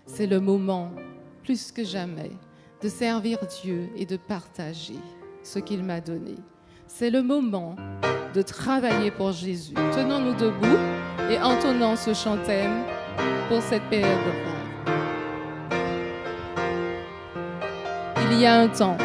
C'est le moment, plus que jamais, de servir Dieu et de partager ce qu'il m'a donné. C'est le moment de travailler pour Jésus. Tenons-nous debout et entonnons ce chant-thème pour cette période de Pâques. Il y a un temps.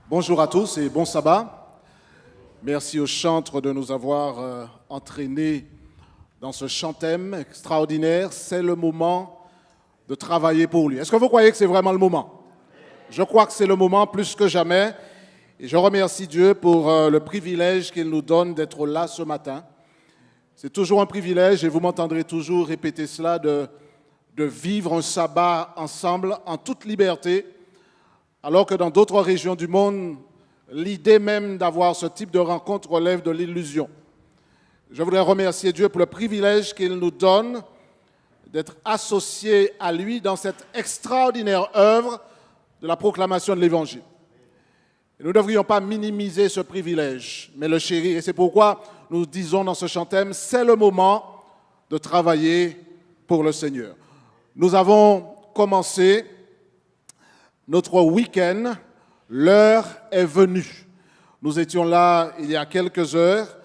Bonjour à tous et bon sabbat. Merci aux chantres de nous avoir entraînés dans ce chant-thème extraordinaire. C'est le moment de travailler pour lui. Est-ce que vous croyez que c'est vraiment le moment? Je crois que c'est le moment plus que jamais. Et je remercie Dieu pour le privilège qu'il nous donne d'être là ce matin. C'est toujours un privilège, et vous m'entendrez toujours répéter cela, de vivre un sabbat ensemble en toute liberté, alors que dans d'autres régions du monde, l'idée même d'avoir ce type de rencontre relève de l'illusion. Je voudrais remercier Dieu pour le privilège qu'il nous donne d'être associés à lui dans cette extraordinaire œuvre de la proclamation de l'Évangile. Et nous ne devrions pas minimiser ce privilège, mais le chérir. Et c'est pourquoi nous disons dans ce chant-thème, c'est le moment de travailler pour le Seigneur. Nous avons commencé notre week-end, l'heure est venue. Nous étions là il y a quelques heures,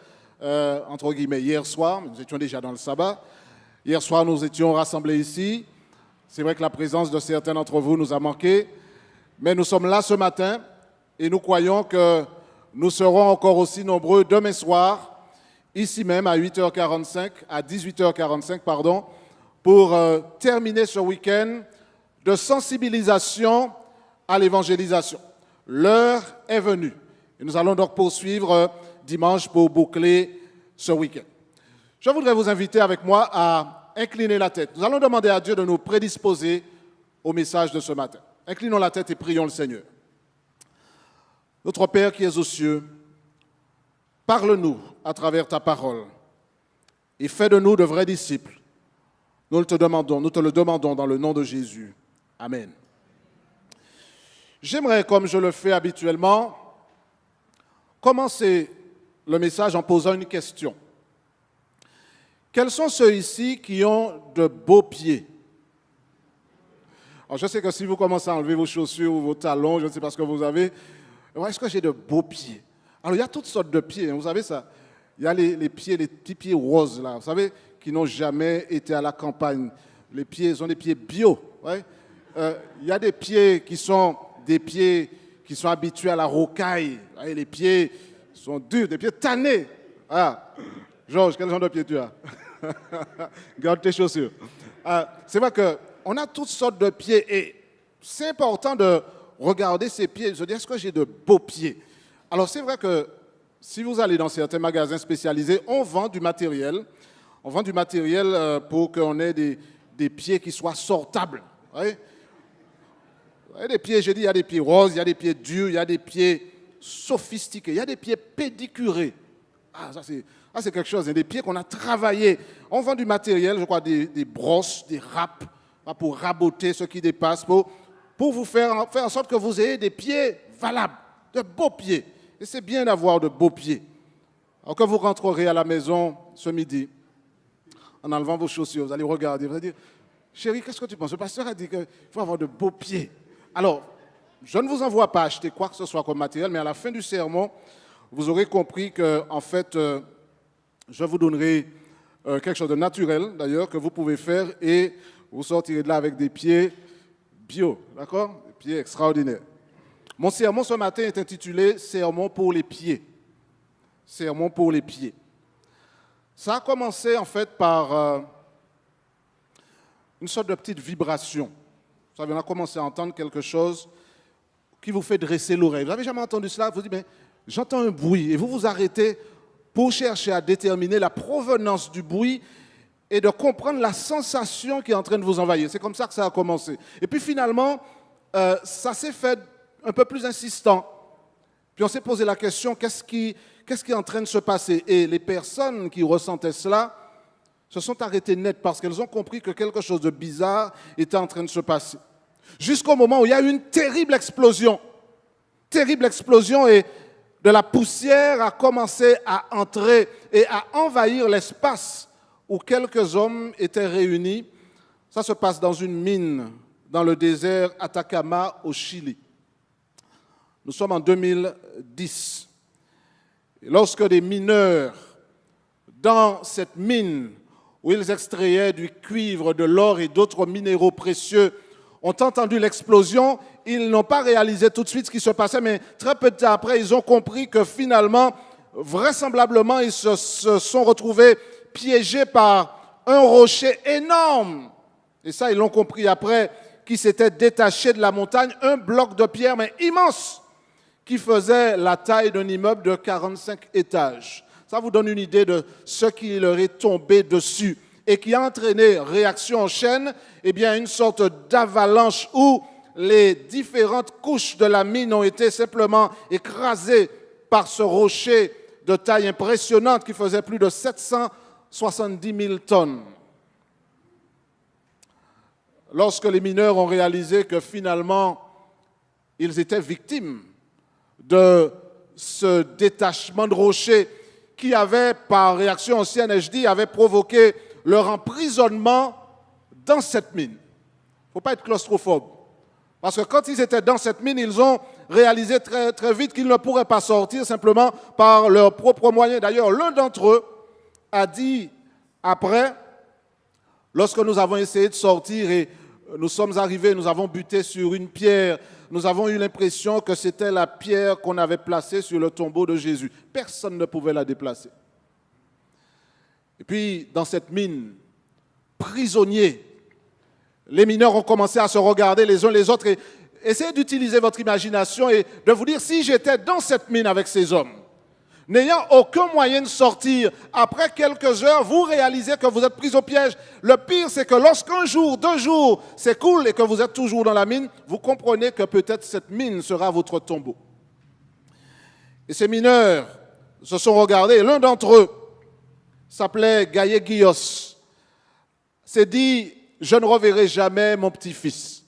entre guillemets hier soir, mais nous étions déjà dans le sabbat. Hier soir, nous étions rassemblés ici. C'est vrai que la présence de certains d'entre vous nous a manqué, Mais nous sommes là ce matin et nous croyons que nous serons encore aussi nombreux demain soir, ici même à 8h45, à 18h45, pardon, pour terminer ce week-end de sensibilisation à l'évangélisation. L'heure est venue. Et nous allons donc poursuivre dimanche pour boucler ce week-end. Je voudrais vous inviter avec moi à incliner la tête. Nous allons demander à Dieu de nous prédisposer au message de ce matin. Inclinons la tête et prions le Seigneur. Notre Père qui es aux cieux, parle-nous à travers ta parole et fais de nous de vrais disciples. Nous te le demandons dans le nom de Jésus. Amen. J'aimerais, comme je le fais habituellement, commencer le message en posant une question. Quels sont ceux ici qui ont de beaux pieds? Alors, je sais que si vous commencez à enlever vos chaussures ou vos talons, je ne sais pas ce que vous avez, est-ce que j'ai de beaux pieds? Alors, il y a toutes sortes de pieds, vous savez ça. Il y a les petits pieds roses, là, vous savez, qui n'ont jamais été à la campagne. Les pieds, ils ont des pieds bio. Ouais? Il y a des pieds qui sont habitués à la rocaille. Ouais? Les pieds sont durs, des pieds tannés. Ah. Georges, quel genre de pieds tu as? Garde tes chaussures. C'est vrai qu'on a toutes sortes de pieds et c'est important de regarder ces pieds et de se dire, est-ce que j'ai de beaux pieds? Alors c'est vrai que si vous allez dans certains magasins spécialisés, on vend du matériel. On vend du matériel pour qu'on ait des pieds qui soient sortables. Ouais? Des pieds, j'ai dit, il y a des pieds roses, il y a des pieds durs, il y a des pieds sophistiqués, il y a des pieds pédicurés. Ça c'est quelque chose, il y a des pieds qu'on a travaillés. On vend du matériel, je crois, des brosses, des râpes, pour raboter ce qui dépasse, pour vous faire en sorte que vous ayez des pieds valables, de beaux pieds. Et c'est bien d'avoir de beaux pieds. Alors quand vous rentrerez à la maison ce midi, en enlevant vos chaussures, vous allez regarder, vous allez dire, chérie, qu'est-ce que tu penses? Le pasteur a dit qu'il faut avoir de beaux pieds. Alors, je ne vous envoie pas acheter quoi que ce soit comme matériel, mais à la fin du sermon, vous aurez compris que, en fait, je vous donnerai quelque chose de naturel, d'ailleurs, que vous pouvez faire et vous sortirez de là avec des pieds bio, d'accord? Des pieds extraordinaires. Mon sermon ce matin est intitulé « Sermon pour les pieds ». Sermon pour les pieds. Ça a commencé, en fait, par une sorte de petite vibration. Vous savez, on a commencé à entendre quelque chose qui vous fait dresser l'oreille. Vous n'avez jamais entendu cela? Vous dites, mais j'entends un bruit. Et vous vous arrêtez pour chercher à déterminer la provenance du bruit et de comprendre la sensation qui est en train de vous envahir. C'est comme ça que ça a commencé. Et puis finalement, ça s'est fait un peu plus insistant. Puis on s'est posé la question, qu'est-ce qui est en train de se passer? Et les personnes qui ressentaient cela se sont arrêtées net parce qu'elles ont compris que quelque chose de bizarre était en train de se passer. Jusqu'au moment où il y a eu une terrible explosion. Terrible explosion et de la poussière a commencé à entrer et à envahir l'espace où quelques hommes étaient réunis. Ça se passe dans une mine dans le désert Atacama au Chili. Nous sommes en 2010. Et lorsque des mineurs, dans cette mine où ils extrayaient du cuivre, de l'or et d'autres minéraux précieux, ont entendu l'explosion, ils n'ont pas réalisé tout de suite ce qui se passait, mais très peu de temps après, ils ont compris que finalement, vraisemblablement, ils se sont retrouvés piégés par un rocher énorme. Et ça, ils l'ont compris après, qui s'était détaché de la montagne, un bloc de pierre, mais immense, qui faisait la taille d'un immeuble de 45 étages. Ça vous donne une idée de ce qui leur est tombé dessus et qui a entraîné réaction en chaîne, eh bien une sorte d'avalanche où les différentes couches de la mine ont été simplement écrasées par ce rocher de taille impressionnante qui faisait plus de 770 000 tonnes. Lorsque les mineurs ont réalisé que finalement, ils étaient victimes de ce détachement de rocher qui avait, par réaction au CNHD, avait provoqué leur emprisonnement dans cette mine. Il ne faut pas être claustrophobe. Parce que quand ils étaient dans cette mine, ils ont réalisé très, très vite qu'ils ne pourraient pas sortir simplement par leurs propres moyens. D'ailleurs, l'un d'entre eux a dit après, lorsque nous avons essayé de sortir et nous sommes arrivés, nous avons buté sur une pierre nous avons eu l'impression que c'était la pierre qu'on avait placée sur le tombeau de Jésus. Personne ne pouvait la déplacer. Et puis, dans cette mine, prisonniers, les mineurs ont commencé à se regarder les uns les autres et essayez d'utiliser votre imagination et de vous dire, si j'étais dans cette mine avec ces hommes, n'ayant aucun moyen de sortir, après quelques heures, vous réalisez que vous êtes pris au piège. Le pire, c'est que lorsqu'un jour, 2 jours s'écoulent et que vous êtes toujours dans la mine, vous comprenez que peut-être cette mine sera votre tombeau. Et ces mineurs se sont regardés. L'un d'entre eux s'appelait Gaïe-Guios. S'est dit, je ne reverrai jamais mon petit-fils.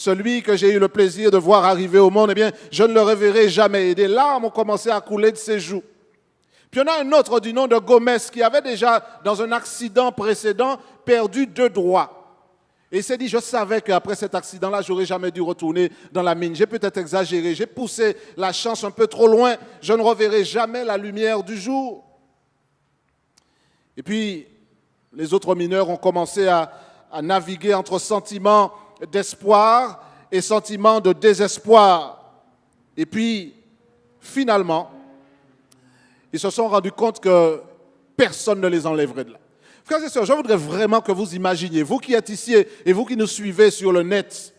Celui que j'ai eu le plaisir de voir arriver au monde, eh bien, je ne le reverrai jamais. Et des larmes ont commencé à couler de ses joues. Puis il y en a un autre du nom de Gomez qui avait déjà, dans un accident précédent, perdu 2 doigts. Et il s'est dit, je savais qu'après cet accident-là, je n'aurais jamais dû retourner dans la mine. J'ai peut-être exagéré, j'ai poussé la chance un peu trop loin. Je ne reverrai jamais la lumière du jour. Et puis, les autres mineurs ont commencé à naviguer entre sentiments d'espoir et sentiments de désespoir. Et puis, finalement, ils se sont rendus compte que personne ne les enlèverait de là. Frères et sœurs, je voudrais vraiment que vous imaginiez, vous qui êtes ici et vous qui nous suivez sur le net,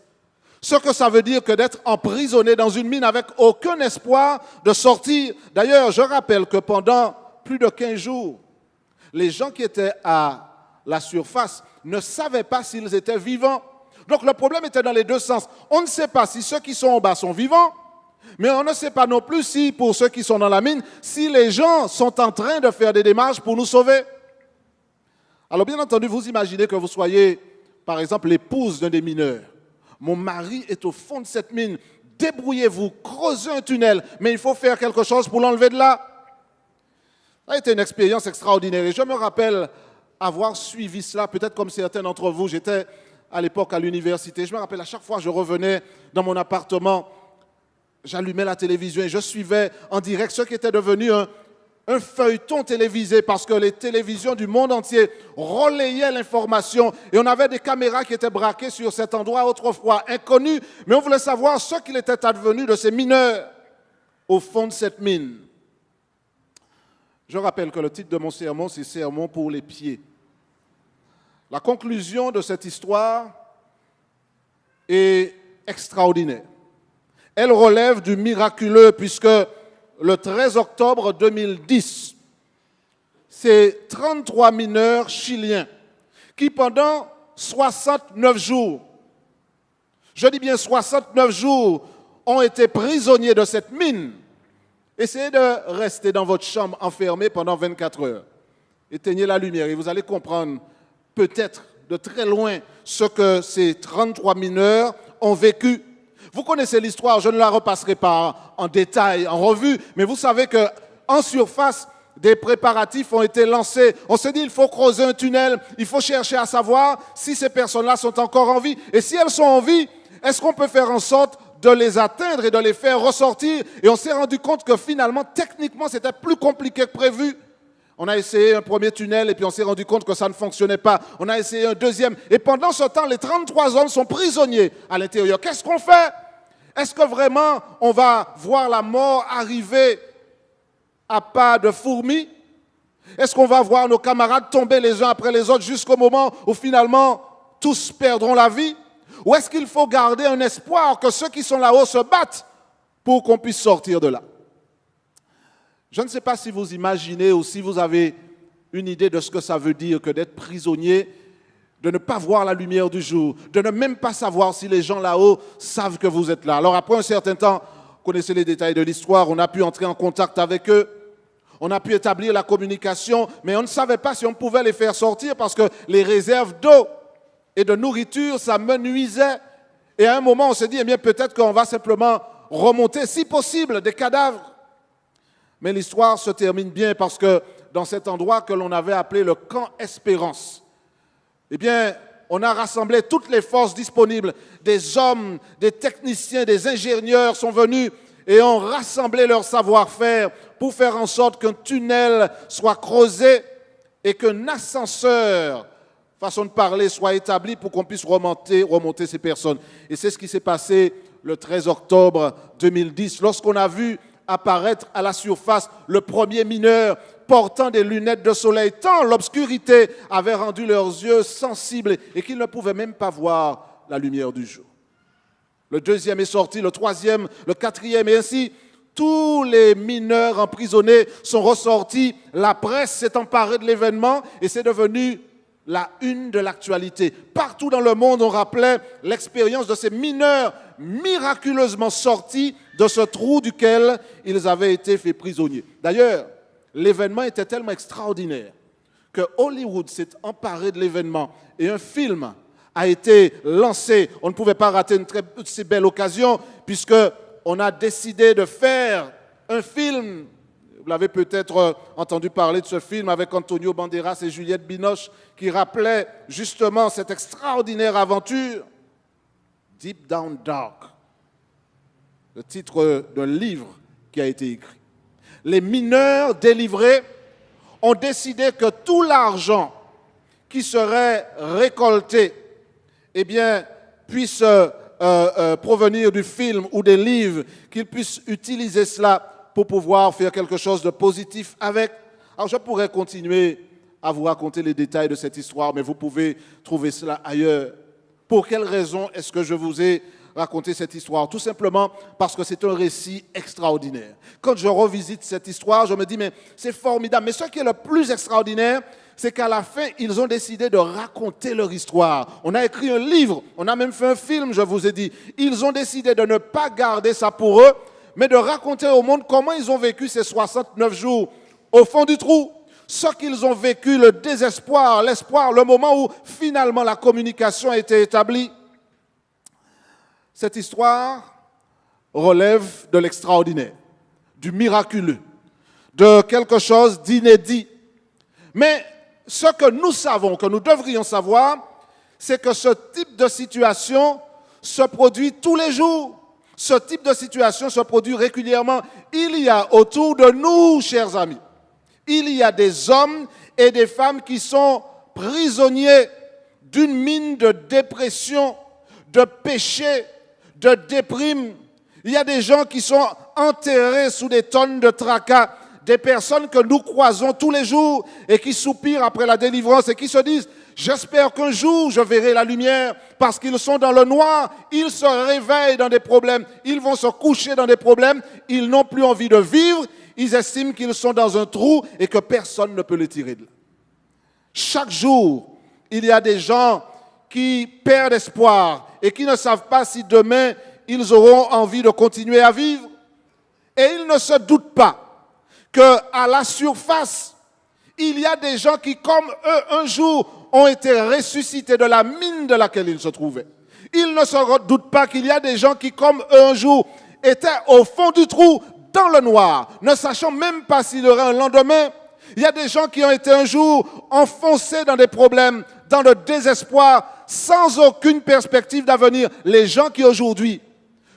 ce que ça veut dire que d'être emprisonné dans une mine avec aucun espoir de sortir. D'ailleurs, je rappelle que pendant plus de 15 jours, les gens qui étaient à la surface ne savaient pas s'ils étaient vivants. Donc le problème était dans les 2 sens. On ne sait pas si ceux qui sont en bas sont vivants, mais on ne sait pas non plus si, pour ceux qui sont dans la mine, si les gens sont en train de faire des démarches pour nous sauver. Alors bien entendu, vous imaginez que vous soyez, par exemple, l'épouse d'un des mineurs. Mon mari est au fond de cette mine. Débrouillez-vous, creusez un tunnel, mais il faut faire quelque chose pour l'enlever de là. Ça a été une expérience extraordinaire et je me rappelle avoir suivi cela, peut-être comme certains d'entre vous. J'étais à l'époque à l'université. Je me rappelle, à chaque fois que je revenais dans mon appartement, j'allumais la télévision et je suivais en direct ce qui était devenu un feuilleton télévisé parce que les télévisions du monde entier relayaient l'information et on avait des caméras qui étaient braquées sur cet endroit autrefois inconnu, mais on voulait savoir ce qu'il était advenu de ces mineurs au fond de cette mine. Je rappelle que le titre de mon sermon, c'est « Sermon pour les pieds ». La conclusion de cette histoire est extraordinaire. Elle relève du miraculeux puisque le 13 octobre 2010, c'est 33 mineurs chiliens qui pendant 69 jours, je dis bien 69 jours, ont été prisonniers de cette mine. Essayez de rester dans votre chambre enfermé pendant 24 heures. Éteignez la lumière et vous allez comprendre peut-être de très loin ce que ces 33 mineurs ont vécu. Vous connaissez l'histoire, je ne la repasserai pas en détail, en revue, mais vous savez qu'en surface, des préparatifs ont été lancés. On s'est dit, il faut creuser un tunnel, il faut chercher à savoir si ces personnes-là sont encore en vie. Et si elles sont en vie, est-ce qu'on peut faire en sorte de les atteindre et de les faire ressortir? Et on s'est rendu compte que finalement, techniquement, c'était plus compliqué que prévu. On a essayé un premier tunnel et puis on s'est rendu compte que ça ne fonctionnait pas. On a essayé un deuxième. Et pendant ce temps, les 33 hommes sont prisonniers à l'intérieur. Qu'est-ce qu'on fait? Est-ce que vraiment on va voir la mort arriver à pas de fourmis? Est-ce qu'on va voir nos camarades tomber les uns après les autres jusqu'au moment où finalement tous perdront la vie? Ou est-ce qu'il faut garder un espoir que ceux qui sont là-haut se battent pour qu'on puisse sortir de là? Je ne sais pas si vous imaginez ou si vous avez une idée de ce que ça veut dire que d'être prisonnier, de ne pas voir la lumière du jour, de ne même pas savoir si les gens là-haut savent que vous êtes là. Alors après un certain temps, vous connaissez les détails de l'histoire, on a pu entrer en contact avec eux, on a pu établir la communication, mais on ne savait pas si on pouvait les faire sortir parce que les réserves d'eau et de nourriture, ça menuisait. Et à un moment, on s'est dit, eh bien, peut-être qu'on va simplement remonter, si possible, des cadavres. Mais l'histoire se termine bien parce que dans cet endroit que l'on avait appelé le camp Espérance, eh bien, on a rassemblé toutes les forces disponibles. Des hommes, des techniciens, des ingénieurs sont venus et ont rassemblé leur savoir-faire pour faire en sorte qu'un tunnel soit creusé et qu'un ascenseur, façon de parler, soit établi pour qu'on puisse remonter ces personnes. Et c'est ce qui s'est passé le 13 octobre 2010, lorsqu'on a vu apparaître à la surface le premier mineur portant des lunettes de soleil, tant l'obscurité avait rendu leurs yeux sensibles et qu'ils ne pouvaient même pas voir la lumière du jour. Le deuxième est sorti, le troisième, le quatrième, et ainsi, tous les mineurs emprisonnés sont ressortis. La presse s'est emparée de l'événement et c'est devenu la une de l'actualité. Partout dans le monde, on rappelait l'expérience de ces mineurs miraculeusement sortis de ce trou duquel ils avaient été faits prisonniers. D'ailleurs, l'événement était tellement extraordinaire que Hollywood s'est emparé de l'événement et un film a été lancé. On ne pouvait pas rater une si belle occasion puisqu'on a décidé de faire un film. Vous l'avez peut-être entendu parler de ce film avec Antonio Banderas et Juliette Binoche qui rappelait justement cette extraordinaire aventure. Deep Down Dark, le titre d'un livre qui a été écrit. Les mineurs délivrés ont décidé que tout l'argent qui serait récolté puisse provenir du film ou des livres, qu'ils puissent utiliser cela pour pouvoir faire quelque chose de positif avec. Alors je pourrais continuer à vous raconter les détails de cette histoire, mais vous pouvez trouver cela ailleurs. Pour quelle raison est-ce que je vous ai raconté cette histoire? Tout simplement parce que c'est un récit extraordinaire. Quand je revisite cette histoire, je me dis, mais c'est formidable. Mais ce qui est le plus extraordinaire, c'est qu'à la fin, ils ont décidé de raconter leur histoire. On a écrit un livre, on a même fait un film, je vous ai dit. Ils ont décidé de ne pas garder ça pour eux, mais de raconter au monde comment ils ont vécu ces 69 jours au fond du trou. Ce qu'ils ont vécu, le désespoir, l'espoir, le moment où finalement la communication a été établie. Cette histoire relève de l'extraordinaire, du miraculeux, de quelque chose d'inédit. Mais ce que nous savons, que nous devrions savoir, c'est que ce type de situation se produit tous les jours. Ce type de situation se produit régulièrement. Il y a autour de nous, chers amis, il y a des hommes et des femmes qui sont prisonniers d'une mine de dépression, de péché, de déprime. Il y a des gens qui sont enterrés sous des tonnes de tracas, des personnes que nous croisons tous les jours et qui soupirent après la délivrance et qui se disent « J'espère qu'un jour je verrai la lumière » parce qu'ils sont dans le noir, ils se réveillent dans des problèmes, ils vont se coucher dans des problèmes, ils n'ont plus envie de vivre, ils estiment qu'ils sont dans un trou et que personne ne peut les tirer de là. Chaque jour, il y a des gens qui perdent espoir et qui ne savent pas si demain ils auront envie de continuer à vivre. Et ils ne se doutent pas qu'à la surface, il y a des gens qui, comme eux, un jour, ont été ressuscités de la mine de laquelle ils se trouvaient. Ils ne se doutent pas qu'il y a des gens qui, comme eux, un jour, étaient au fond du trou, dans le noir, ne sachant même pas s'il y aurait un lendemain. Il y a des gens qui ont été un jour enfoncés dans des problèmes, dans le désespoir, sans aucune perspective d'avenir. Les gens qui aujourd'hui,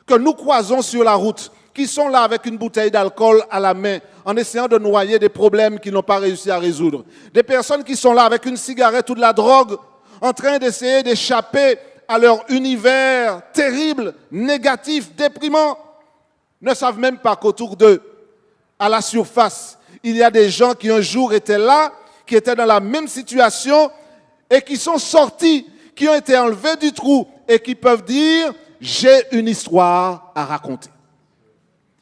que nous croisons sur la route, qui sont là avec une bouteille d'alcool à la main, en essayant de noyer des problèmes qu'ils n'ont pas réussi à résoudre. Des personnes qui sont là avec une cigarette ou de la drogue, en train d'essayer d'échapper à leur univers terrible, négatif, déprimant, ne savent même pas qu'autour d'eux, à la surface, il y a des gens qui un jour étaient là, qui étaient dans la même situation et qui sont sortis, qui ont été enlevés du trou et qui peuvent dire « j'ai une histoire à raconter ».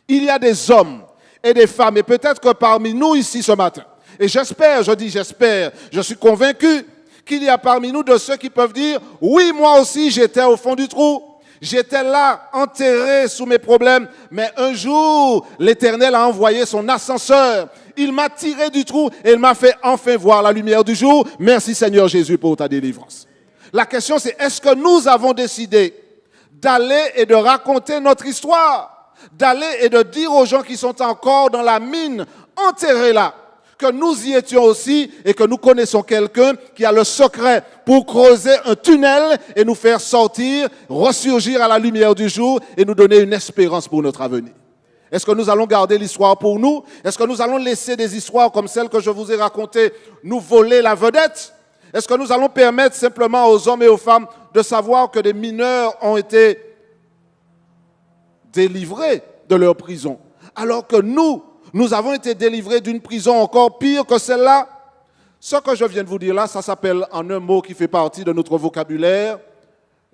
Il y a des hommes et des femmes, et peut-être que parmi nous ici ce matin, et j'espère, je dis j'espère, je suis convaincu qu'il y a parmi nous de ceux qui peuvent dire « oui, moi aussi j'étais au fond du trou ». J'étais là, enterré sous mes problèmes, mais un jour, l'Éternel a envoyé son ascenseur. Il m'a tiré du trou et il m'a fait enfin voir la lumière du jour. Merci Seigneur Jésus pour ta délivrance. La question c'est, est-ce que nous avons décidé d'aller et de raconter notre histoire, d'aller et de dire aux gens qui sont encore dans la mine, enterrés là, que nous y étions aussi et que nous connaissons quelqu'un qui a le secret pour creuser un tunnel et nous faire sortir, ressurgir à la lumière du jour et nous donner une espérance pour notre avenir. Est-ce que nous allons garder l'histoire pour nous? Est-ce que nous allons laisser des histoires comme celles que je vous ai racontées nous voler la vedette? Est-ce que nous allons permettre simplement aux hommes et aux femmes de savoir que des mineurs ont été délivrés de leur prison. Alors que nous avons été délivrés d'une prison encore pire que celle-là. Ce que je viens de vous dire là, ça s'appelle en un mot qui fait partie de notre vocabulaire,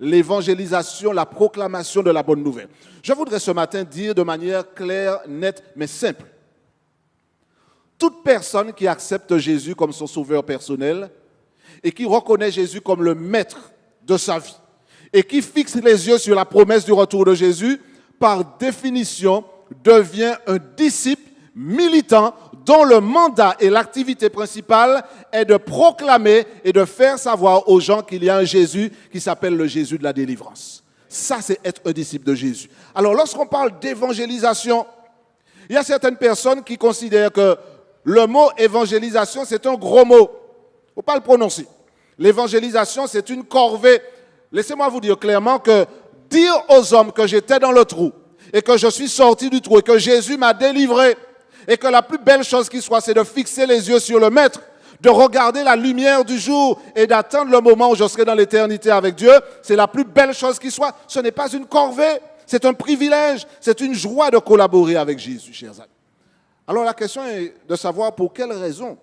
l'évangélisation, la proclamation de la bonne nouvelle. Je voudrais ce matin dire de manière claire, nette, mais simple. Toute personne qui accepte Jésus comme son sauveur personnel et qui reconnaît Jésus comme le maître de sa vie et qui fixe les yeux sur la promesse du retour de Jésus, par définition, devient un disciple militant dont le mandat et l'activité principale est de proclamer et de faire savoir aux gens qu'il y a un Jésus qui s'appelle le Jésus de la délivrance. Ça, c'est être un disciple de Jésus. Alors, lorsqu'on parle d'évangélisation, il y a certaines personnes qui considèrent que le mot évangélisation, c'est un gros mot. Il ne faut pas le prononcer. L'évangélisation, c'est une corvée. Laissez-moi vous dire clairement que dire aux hommes que j'étais dans le trou et que je suis sorti du trou et que Jésus m'a délivré et que la plus belle chose qui soit, c'est de fixer les yeux sur le Maître, de regarder la lumière du jour et d'attendre le moment où je serai dans l'éternité avec Dieu, c'est la plus belle chose qui soit. Ce n'est pas une corvée, c'est un privilège, c'est une joie de collaborer avec Jésus, chers amis. Alors la question est de savoir pour quelles raisons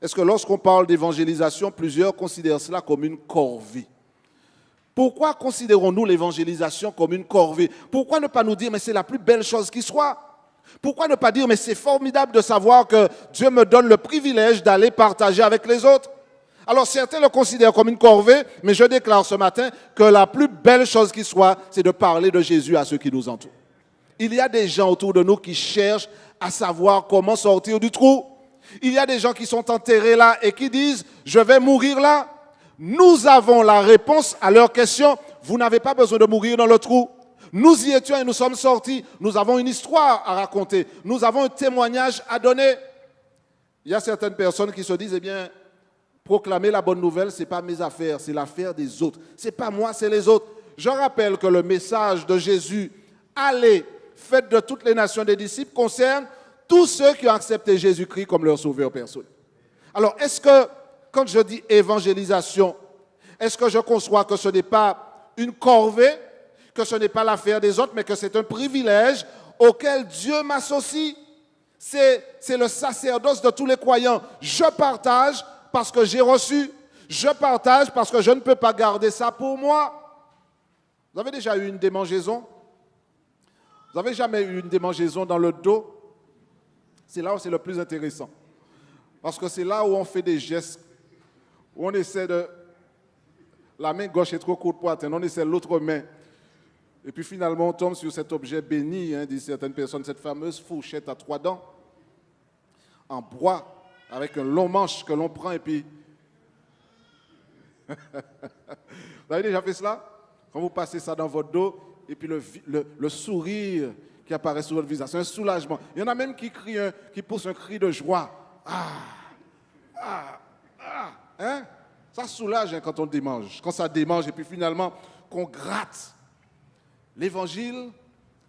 est-ce que lorsqu'on parle d'évangélisation, plusieurs considèrent cela comme une corvée. Pourquoi considérons-nous l'évangélisation comme une corvée? Pourquoi ne pas nous dire, mais c'est la plus belle chose qui soit? Pourquoi ne pas dire, mais c'est formidable de savoir que Dieu me donne le privilège d'aller partager avec les autres? Alors certains le considèrent comme une corvée, mais je déclare ce matin que la plus belle chose qui soit, c'est de parler de Jésus à ceux qui nous entourent. Il y a des gens autour de nous qui cherchent à savoir comment sortir du trou. Il y a des gens qui sont enterrés là et qui disent, je vais mourir là. Nous avons la réponse à leur question. Vous n'avez pas besoin de mourir dans le trou. Nous y étions et nous sommes sortis. Nous avons une histoire à raconter. Nous avons un témoignage à donner. Il y a certaines personnes qui se disent, eh bien, proclamer la bonne nouvelle, ce n'est pas mes affaires, c'est l'affaire des autres. Ce n'est pas moi, c'est les autres. Je rappelle que le message de Jésus, allez, faites de toutes les nations des disciples, concerne tous ceux qui ont accepté Jésus-Christ comme leur sauveur personnel. Alors, est-ce que, quand je dis évangélisation, est-ce que je conçois que ce n'est pas une corvée, que ce n'est pas l'affaire des autres, mais que c'est un privilège auquel Dieu m'associe? C'est le sacerdoce de tous les croyants. Je partage parce que j'ai reçu. Je partage parce que je ne peux pas garder ça pour moi. Vous avez déjà eu une démangeaison? Vous n'avez jamais eu une démangeaison dans le dos? C'est là où c'est le plus intéressant. Parce que c'est là où on fait des gestes, où on essaie de... La main gauche est trop courte pour atteindre, on essaie l'autre main. Et puis finalement, on tombe sur cet objet béni, disent certaines personnes, cette fameuse fourchette à 3 dents, en bois, avec un long manche que l'on prend et puis... Vous avez déjà fait cela? Quand vous passez ça dans votre dos, et puis le sourire qui apparaît sur votre visage, c'est un soulagement. Il y en a même qui crient, qui poussent un cri de joie. Hein? Ça soulage quand on démange, quand ça démange et puis finalement qu'on gratte. L'évangile,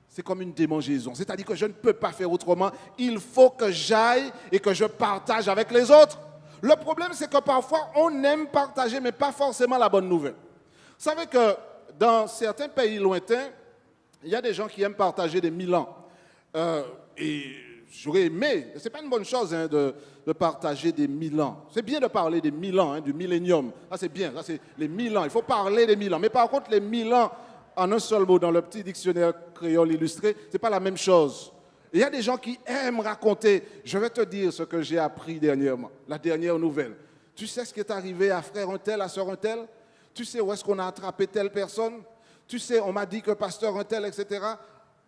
c'est comme une démangeaison. C'est-à-dire que je ne peux pas faire autrement. Il faut que j'aille et que je partage avec les autres. Le problème, c'est que parfois, on aime partager, mais pas forcément la bonne nouvelle. Vous savez que dans certains pays lointains, il y a des gens qui aiment partager des milans. Et j'aurais aimé, ce n'est pas une bonne chose de partager des 1000 ans. C'est bien de parler des 1000 ans, du millénium. Ça c'est bien, ça c'est les 1000 ans. Il faut parler des 1000 ans. Mais par contre, les 1000 ans, en un seul mot, dans le petit dictionnaire créole illustré, ce n'est pas la même chose. Il y a des gens qui aiment raconter. Je vais te dire ce que j'ai appris dernièrement, la dernière nouvelle. Tu sais ce qui est arrivé à frère un tel, à sœur un tel? Tu sais où est-ce qu'on a attrapé telle personne? Tu sais, on m'a dit que pasteur un tel, etc.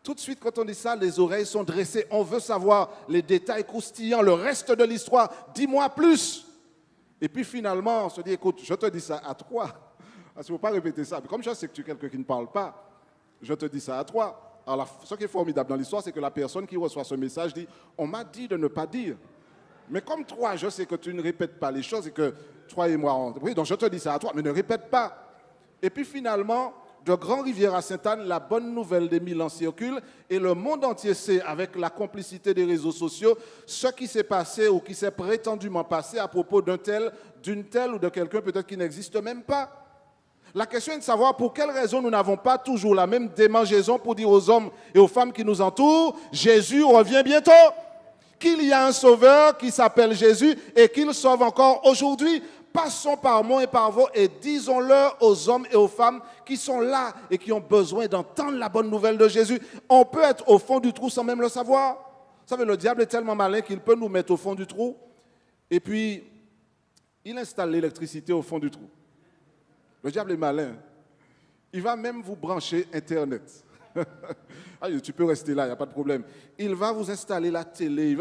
Tout de suite, quand on dit ça, les oreilles sont dressées. On veut savoir les détails croustillants, le reste de l'histoire. Dis-moi plus. Et puis finalement, on se dit, écoute, je te dis ça à toi. Parce qu'il ne faut pas répéter ça. Mais comme je sais que tu es quelqu'un qui ne parle pas, je te dis ça à toi. Alors, ce qui est formidable dans l'histoire, c'est que la personne qui reçoit ce message dit, on m'a dit de ne pas dire. Mais comme toi, je sais que tu ne répètes pas les choses et que toi et moi, oui, donc je te dis ça à toi, mais ne répète pas. Et puis finalement, de Grand-Rivière à Sainte-Anne, la bonne nouvelle des 1000 ans circule et le monde entier sait, avec la complicité des réseaux sociaux, ce qui s'est passé ou qui s'est prétendument passé à propos d'un tel, d'une telle ou de quelqu'un peut-être qui n'existe même pas. La question est de savoir pour quelle raison nous n'avons pas toujours la même démangeaison pour dire aux hommes et aux femmes qui nous entourent, Jésus revient bientôt. Qu'il y a un sauveur qui s'appelle Jésus et qu'il sauve encore aujourd'hui. Passons par mon et par vos et disons-le aux hommes et aux femmes qui sont là et qui ont besoin d'entendre la bonne nouvelle de Jésus. On peut être au fond du trou sans même le savoir. Vous savez, le diable est tellement malin qu'il peut nous mettre au fond du trou et puis il installe l'électricité au fond du trou. Le diable est malin. Il va même vous brancher Internet. Tu peux rester là, il n'y a pas de problème. Il va vous installer la télé,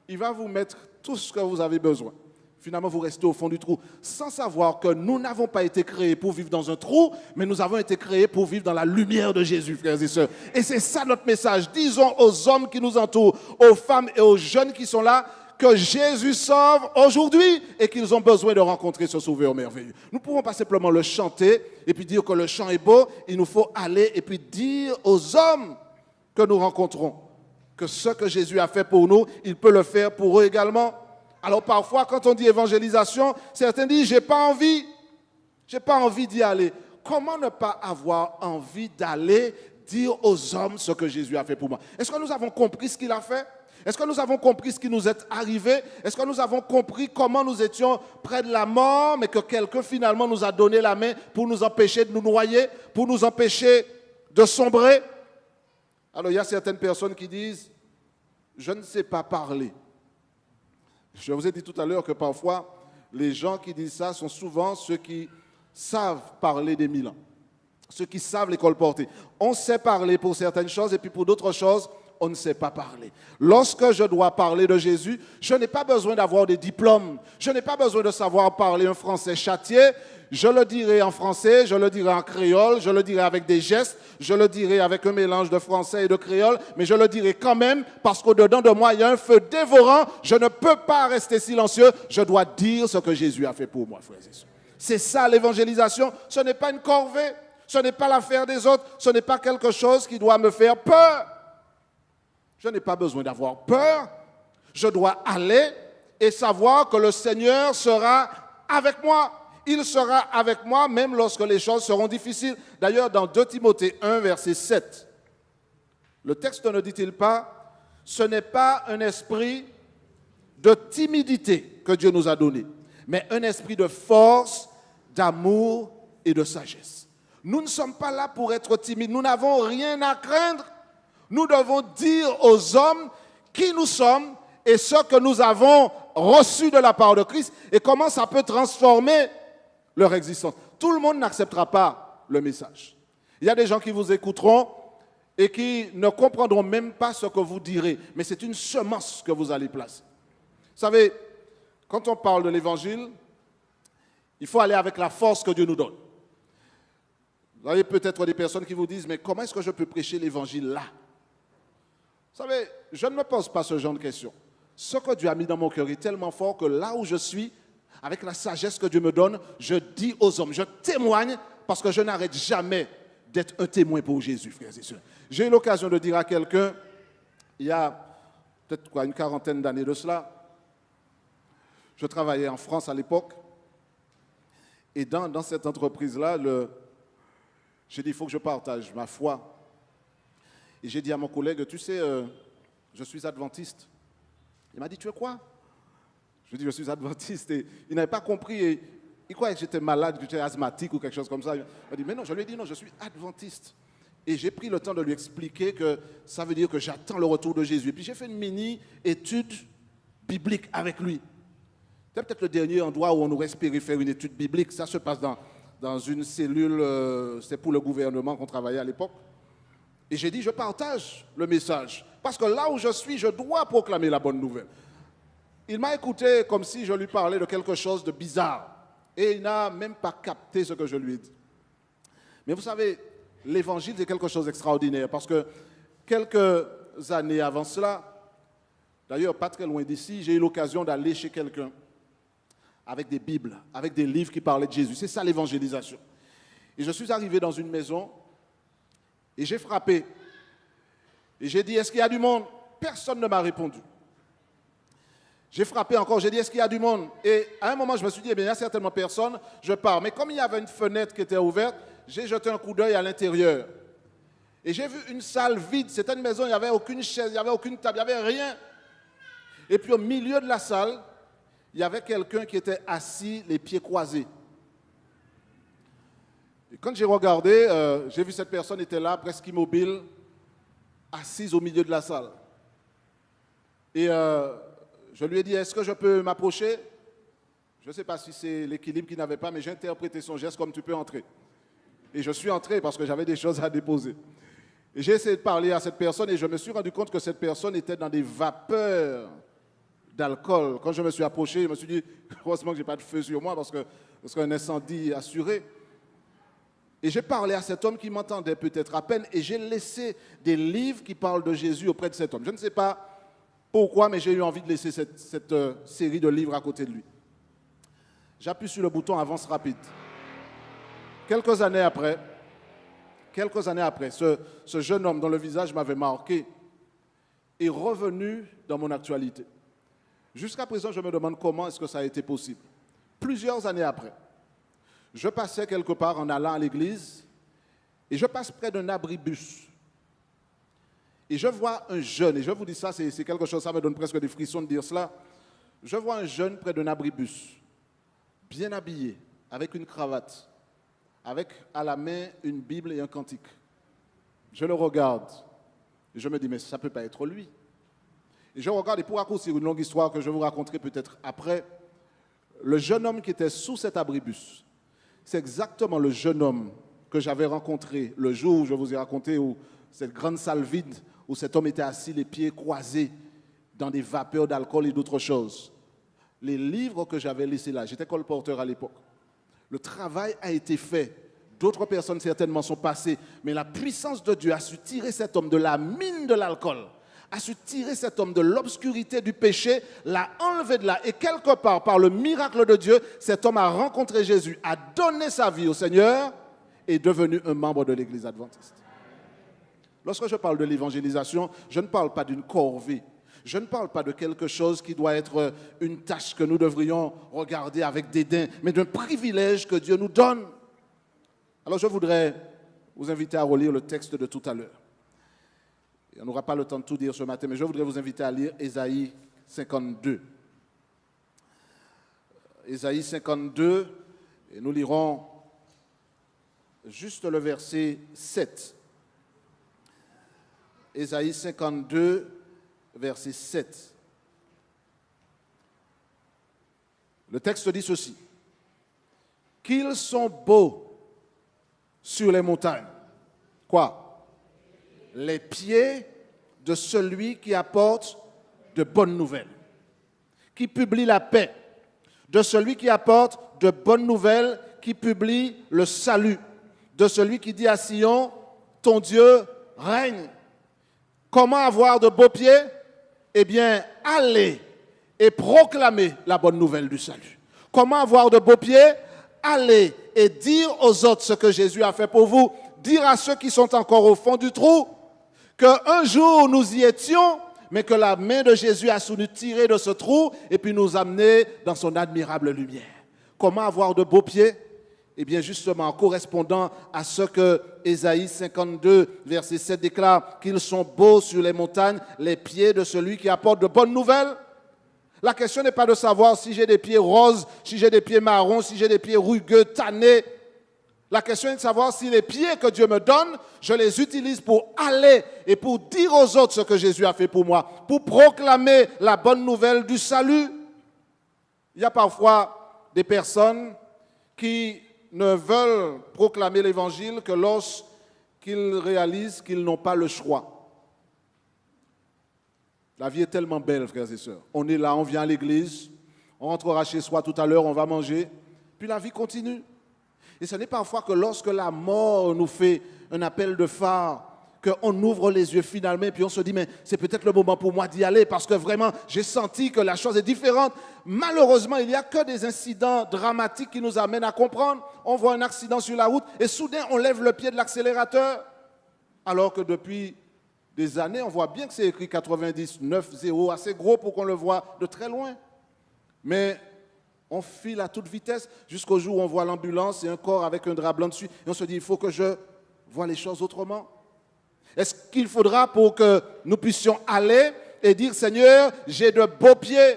il va vous mettre tout ce que vous avez besoin. Finalement, vous restez au fond du trou, sans savoir que nous n'avons pas été créés pour vivre dans un trou, mais nous avons été créés pour vivre dans la lumière de Jésus, frères et sœurs. Et c'est ça notre message. Disons aux hommes qui nous entourent, aux femmes et aux jeunes qui sont là, que Jésus sauve aujourd'hui et qu'ils ont besoin de rencontrer ce sauveur merveilleux. Nous ne pouvons pas simplement le chanter et puis dire que le chant est beau. Il nous faut aller et puis dire aux hommes que nous rencontrons que ce que Jésus a fait pour nous, il peut le faire pour eux également. Alors parfois, quand on dit évangélisation, certains disent « j'ai pas envie d'y aller ». Comment ne pas avoir envie d'aller dire aux hommes ce que Jésus a fait pour moi? Est-ce que nous avons compris ce qu'il a fait? Est-ce que nous avons compris ce qui nous est arrivé? Est-ce que nous avons compris comment nous étions près de la mort, mais que quelqu'un finalement nous a donné la main pour nous empêcher de nous noyer, pour nous empêcher de sombrer? Alors il y a certaines personnes qui disent « je ne sais pas parler ». Je vous ai dit tout à l'heure que parfois, les gens qui disent ça sont souvent ceux qui savent parler des 1000 ans, ceux qui savent les colporter. On sait parler pour certaines choses et puis pour d'autres choses, on ne sait pas parler. Lorsque je dois parler de Jésus, je n'ai pas besoin d'avoir des diplômes. Je n'ai pas besoin de savoir parler un français châtié. Je le dirai en français, je le dirai en créole, je le dirai avec des gestes, je le dirai avec un mélange de français et de créole, mais je le dirai quand même parce qu'au-dedans de moi, il y a un feu dévorant. Je ne peux pas rester silencieux. Je dois dire ce que Jésus a fait pour moi, frères et sœurs. C'est ça l'évangélisation. Ce n'est pas une corvée. Ce n'est pas l'affaire des autres. Ce n'est pas quelque chose qui doit me faire peur. Je n'ai pas besoin d'avoir peur. Je dois aller et savoir que le Seigneur sera avec moi. Il sera avec moi même lorsque les choses seront difficiles. D'ailleurs, dans 2 Timothée 1, verset 7, le texte ne dit-il pas « Ce n'est pas un esprit de timidité que Dieu nous a donné, mais un esprit de force, d'amour et de sagesse. » Nous ne sommes pas là pour être timides. Nous n'avons rien à craindre. Nous devons dire aux hommes qui nous sommes et ce que nous avons reçu de la part de Christ et comment ça peut transformer leur existence. Tout le monde n'acceptera pas le message. Il y a des gens qui vous écouteront et qui ne comprendront même pas ce que vous direz, mais c'est une semence que vous allez placer. Vous savez, quand on parle de l'évangile, il faut aller avec la force que Dieu nous donne. Vous avez peut-être des personnes qui vous disent, mais comment est-ce que je peux prêcher l'évangile là? Vous savez, je ne me pose pas ce genre de questions. Ce que Dieu a mis dans mon cœur est tellement fort que là où je suis, avec la sagesse que Dieu me donne, je dis aux hommes, je témoigne parce que je n'arrête jamais d'être un témoin pour Jésus, frères et sœurs. J'ai eu l'occasion de dire à quelqu'un, il y a peut-être une quarantaine d'années de cela, je travaillais en France à l'époque, et dans cette entreprise-là, j'ai dit, il faut que je partage ma foi. Et j'ai dit à mon collègue, tu sais, je suis adventiste. Il m'a dit, tu es quoi? Je lui ai dit, je suis adventiste. Et il n'avait pas compris. Et il croyait que j'étais malade, que j'étais asthmatique ou quelque chose comme ça. Il m'a dit, mais non, je lui ai dit, non, je suis adventiste. Et j'ai pris le temps de lui expliquer que ça veut dire que j'attends le retour de Jésus. Et puis j'ai fait une mini-étude biblique avec lui. C'est peut-être le dernier endroit où on aurait espéré faire une étude biblique. Ça se passe dans une cellule, c'est pour le gouvernement qu'on travaillait à l'époque. Et j'ai dit, je partage le message. Parce que là où je suis, je dois proclamer la bonne nouvelle. Il m'a écouté comme si je lui parlais de quelque chose de bizarre. Et il n'a même pas capté ce que je lui ai dit. Mais vous savez, l'évangile, c'est quelque chose d'extraordinaire. Parce que quelques années avant cela, d'ailleurs pas très loin d'ici, j'ai eu l'occasion d'aller chez quelqu'un avec des Bibles, avec des livres qui parlaient de Jésus. C'est ça l'évangélisation. Et je suis arrivé dans une maison et j'ai frappé. Et j'ai dit, est-ce qu'il y a du monde? Personne ne m'a répondu. J'ai frappé encore, j'ai dit, est-ce qu'il y a du monde? Et à un moment, je me suis dit, eh bien, il y a certainement personne, je pars. Mais comme il y avait une fenêtre qui était ouverte, j'ai jeté un coup d'œil à l'intérieur. Et j'ai vu une salle vide, c'était une maison, il n'y avait aucune chaise, il n'y avait aucune table, il n'y avait rien. Et puis au milieu de la salle, il y avait quelqu'un qui était assis, les pieds croisés. Et quand j'ai regardé, j'ai vu cette personne était là, presque immobile, assise au milieu de la salle. Et je lui ai dit, est-ce que je peux m'approcher? Je ne sais pas si c'est l'équilibre qu'il n'avait pas, mais j'ai interprété son geste comme tu peux entrer. Et je suis entré parce que j'avais des choses à déposer. Et j'ai essayé de parler à cette personne et je me suis rendu compte que cette personne était dans des vapeurs d'alcool. Quand je me suis approché, je me suis dit, heureusement que je n'ai pas de feu sur moi parce qu'un incendie assuré. Et j'ai parlé à cet homme qui m'entendait peut-être à peine et j'ai laissé des livres qui parlent de Jésus auprès de cet homme. Je ne sais pas pourquoi, mais j'ai eu envie de laisser cette série de livres à côté de lui. J'appuie sur le bouton avance rapide. Quelques années après, ce jeune homme dont le visage m'avait marqué est revenu dans mon actualité. Jusqu'à présent, je me demande comment est-ce que ça a été possible. Plusieurs années après, je passais quelque part en allant à l'église et je passe près d'un abribus. Et je vois un jeune, et je vous dis ça, c'est quelque chose, ça me donne presque des frissons de dire cela. Je vois un jeune près d'un abribus, bien habillé, avec une cravate, avec à la main une Bible et un cantique. Je le regarde et je me dis, mais ça ne peut pas être lui. Et je regarde, et pour raccourcir une longue histoire que je vous raconterai peut-être après, le jeune homme qui était sous cet abribus, c'est exactement le jeune homme que j'avais rencontré le jour où je vous ai raconté, où cette grande salle vide, où cet homme était assis, les pieds croisés, dans des vapeurs d'alcool et d'autres choses. Les livres que j'avais laissés là, j'étais colporteur à l'époque. Le travail a été fait. D'autres personnes certainement sont passées. Mais la puissance de Dieu a su tirer cet homme de la mine de l'alcool, a su tirer cet homme de l'obscurité du péché, l'a enlevé de là. Et quelque part, par le miracle de Dieu, cet homme a rencontré Jésus, a donné sa vie au Seigneur et est devenu un membre de l'Église adventiste. Lorsque je parle de l'évangélisation, je ne parle pas d'une corvée. Je ne parle pas de quelque chose qui doit être une tâche que nous devrions regarder avec dédain, mais d'un privilège que Dieu nous donne. Alors je voudrais vous inviter à relire le texte de tout à l'heure. On n'aura pas le temps de tout dire ce matin, mais je voudrais vous inviter à lire Ésaïe 52. Ésaïe 52, et nous lirons juste le verset 7. Ésaïe 52, verset 7. Le texte dit ceci. Qu'ils sont beaux sur les montagnes. Quoi? Les pieds de celui qui apporte de bonnes nouvelles, qui publie la paix, de celui qui apporte de bonnes nouvelles, qui publie le salut, de celui qui dit à Sion, ton Dieu règne. Comment avoir de beaux pieds? Eh bien, allez et proclamez la bonne nouvelle du salut. Comment avoir de beaux pieds? Allez et dire aux autres ce que Jésus a fait pour vous. Dire à ceux qui sont encore au fond du trou qu'un jour nous y étions, mais que la main de Jésus a su nous tirer de ce trou et puis nous amener dans son admirable lumière. Comment avoir de beaux pieds? Eh bien, justement, en correspondant à ce que Ésaïe 52, verset 7 déclare, qu'ils sont beaux sur les montagnes, les pieds de celui qui apporte de bonnes nouvelles. La question n'est pas de savoir si j'ai des pieds roses, si j'ai des pieds marrons, si j'ai des pieds rugueux, tannés. La question est de savoir si les pieds que Dieu me donne, je les utilise pour aller et pour dire aux autres ce que Jésus a fait pour moi, pour proclamer la bonne nouvelle du salut. Il y a parfois des personnes qui ne veulent proclamer l'évangile que lorsqu'ils réalisent qu'ils n'ont pas le choix. La vie est tellement belle, frères et sœurs. On est là, on vient à l'église, on rentrera chez soi tout à l'heure, on va manger, puis la vie continue. Et ce n'est parfois que lorsque la mort nous fait un appel de phare, qu'on ouvre les yeux finalement, et puis on se dit, mais c'est peut-être le moment pour moi d'y aller, parce que vraiment, j'ai senti que la chose est différente. Malheureusement, il n'y a que des incidents dramatiques qui nous amènent à comprendre. On voit un accident sur la route, et soudain, on lève le pied de l'accélérateur. Alors que depuis des années, on voit bien que c'est écrit 99, 0, assez gros pour qu'on le voit de très loin. Mais on file à toute vitesse jusqu'au jour où on voit l'ambulance et un corps avec un drap blanc dessus. Et on se dit, il faut que je vois les choses autrement. Est-ce qu'il faudra pour que nous puissions aller et dire, Seigneur, j'ai de beaux pieds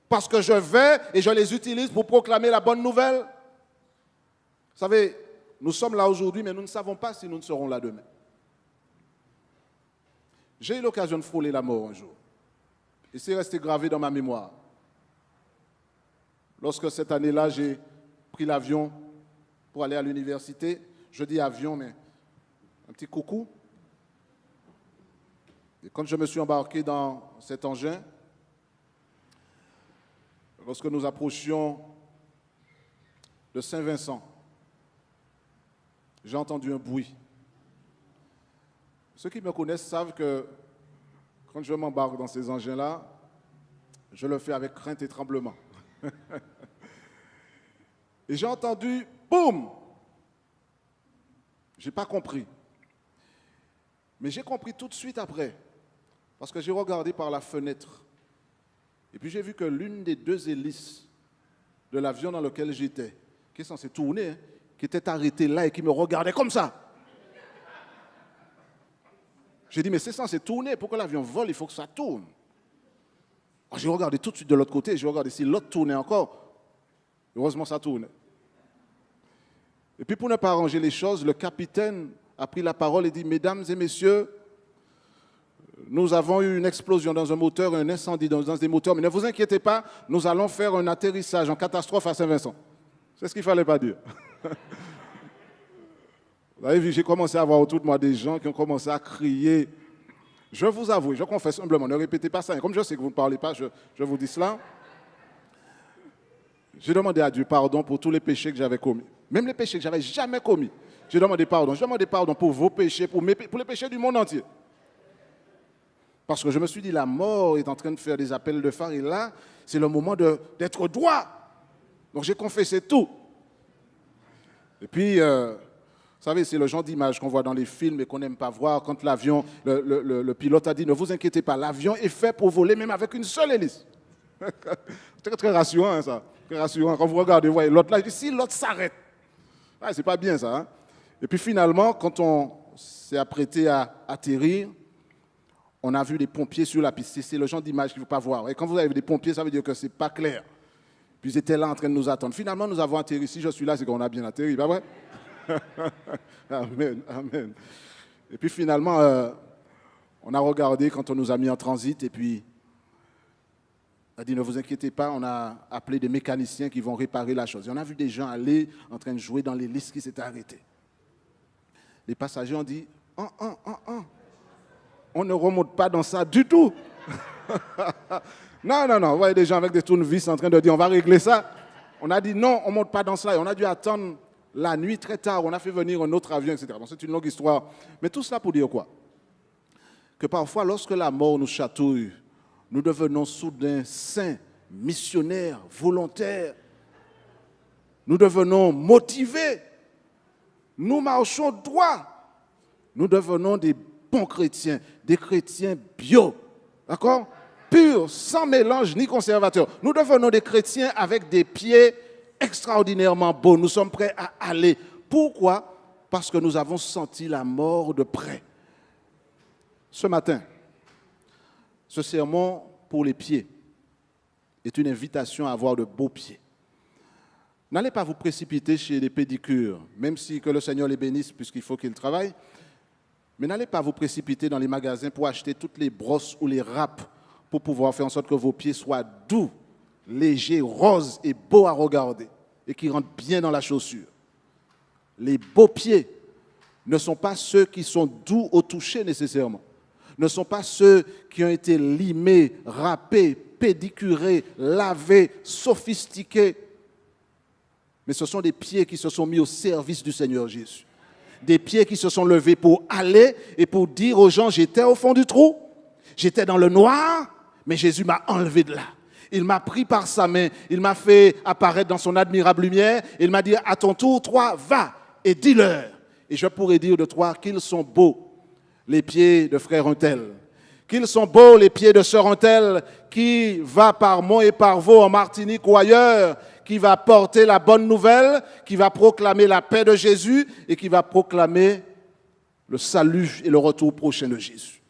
parce que je vais et je les utilise pour proclamer la bonne nouvelle? Vous savez, nous sommes là aujourd'hui, mais nous ne savons pas si nous ne serons là demain. J'ai eu l'occasion de frôler la mort un jour. Et c'est resté gravé dans ma mémoire. Lorsque cette année-là, j'ai pris l'avion pour aller à l'université, je dis avion, mais un petit coucou. Et quand je me suis embarqué dans cet engin, lorsque nous approchions de Saint-Vincent, j'ai entendu un bruit. Ceux qui me connaissent savent que quand je m'embarque dans ces engins-là, je le fais avec crainte et tremblement. Et j'ai entendu, boum! Je n'ai pas compris. Mais j'ai compris tout de suite après, parce que j'ai regardé par la fenêtre. Et puis j'ai vu que l'une des deux hélices de l'avion dans lequel j'étais, qui est censé tourner, hein, qui était arrêtée là et qui me regardait comme ça. J'ai dit, mais c'est censé tourner, pour que l'avion vole, il faut que ça tourne. Alors, j'ai regardé tout de suite de l'autre côté, j'ai regardé si l'autre tournait encore. Heureusement, ça tournait. Et puis pour ne pas arranger les choses, le capitaine a pris la parole et dit, mesdames et messieurs, nous avons eu une explosion dans un moteur, un incendie dans un des moteurs, mais ne vous inquiétez pas, nous allons faire un atterrissage en catastrophe à Saint-Vincent. C'est ce qu'il ne fallait pas dire. Vous avez vu, j'ai commencé à voir autour de moi des gens qui ont commencé à crier. Je vous avoue, je confesse humblement, ne répétez pas ça. Comme je sais que vous ne parlez pas, je vous dis cela. J'ai demandé à Dieu pardon pour tous les péchés que j'avais commis. Même les péchés que je n'avais jamais commis. J'ai demandé pardon. J'ai demandé pardon pour vos péchés, pour les péchés du monde entier. Parce que je me suis dit, la mort est en train de faire des appels de phare et là, c'est le moment d'être droit. Donc j'ai confessé tout. Et puis, vous savez, c'est le genre d'image qu'on voit dans les films et qu'on n'aime pas voir. Quand l'avion, le pilote a dit, ne vous inquiétez pas, l'avion est fait pour voler même avec une seule hélice. Très, très rassurant, hein, ça. Très rassurant. Quand vous regardez, vous voyez l'autre là, je dis, si l'autre s'arrête. Ah, c'est pas bien ça. Hein. Et puis finalement, quand on s'est apprêté à atterrir, on a vu des pompiers sur la piste. C'est le genre d'image qu'il ne faut pas voir. Et quand vous avez des pompiers, ça veut dire que ce n'est pas clair. Puis ils étaient là en train de nous attendre. Finalement, nous avons atterri. Si je suis là, c'est qu'on a bien atterri, pas vrai? Amen, amen. Et puis finalement, on a regardé quand on nous a mis en transit et puis on a dit, ne vous inquiétez pas, on a appelé des mécaniciens qui vont réparer la chose. Et on a vu des gens aller en train de jouer dans l'hélice qui s'était arrêtée. Les passagers ont dit, on ne remonte pas dans ça du tout. Non, vous voyez des gens avec des tournevis en train de dire, on va régler ça. On a dit, non, on ne monte pas dans cela. Et on a dû attendre la nuit très tard. On a fait venir un autre avion, etc. Bon, c'est une longue histoire. Mais tout cela pour dire quoi? Que parfois, lorsque la mort nous chatouille, nous devenons soudain saints, missionnaires, volontaires. Nous devenons motivés. Nous marchons droit. Nous devenons des bons chrétiens, des chrétiens bio. D'accord? Purs, sans mélange ni conservateur. Nous devenons des chrétiens avec des pieds extraordinairement beaux. Nous sommes prêts à aller. Pourquoi? Parce que nous avons senti la mort de près. Ce matin, ce sermon pour les pieds est une invitation à avoir de beaux pieds. N'allez pas vous précipiter chez les pédicures, même si que le Seigneur les bénisse puisqu'il faut qu'ils travaillent, mais n'allez pas vous précipiter dans les magasins pour acheter toutes les brosses ou les râpes pour pouvoir faire en sorte que vos pieds soient doux, légers, roses et beaux à regarder et qui rentrent bien dans la chaussure. Les beaux pieds ne sont pas ceux qui sont doux au toucher nécessairement. Ne sont pas ceux qui ont été limés, râpés, pédicurés, lavés, sophistiqués. Mais ce sont des pieds qui se sont mis au service du Seigneur Jésus. Des pieds qui se sont levés pour aller et pour dire aux gens, j'étais au fond du trou, j'étais dans le noir, mais Jésus m'a enlevé de là. Il m'a pris par sa main, il m'a fait apparaître dans son admirable lumière, il m'a dit, à ton tour, toi, va et dis-leur. Et je pourrais dire de toi qu'ils sont beaux, les pieds de frère un tel, Qu'ils sont beaux les pieds de sœur Antel qui va par Mont et par Vaux en Martinique ou ailleurs, qui va porter la bonne nouvelle, qui va proclamer la paix de Jésus et qui va proclamer le salut et le retour prochain de Jésus.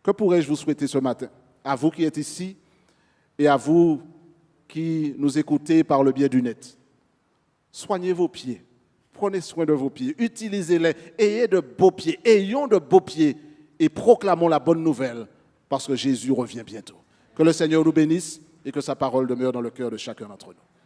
Que pourrais-je vous souhaiter ce matin? À vous qui êtes ici et à vous qui nous écoutez par le biais du net. Soignez vos pieds, prenez soin de vos pieds, utilisez-les, ayez de beaux pieds, ayons de beaux pieds et proclamons la bonne nouvelle parce que Jésus revient bientôt. Que le Seigneur nous bénisse et que sa parole demeure dans le cœur de chacun d'entre nous.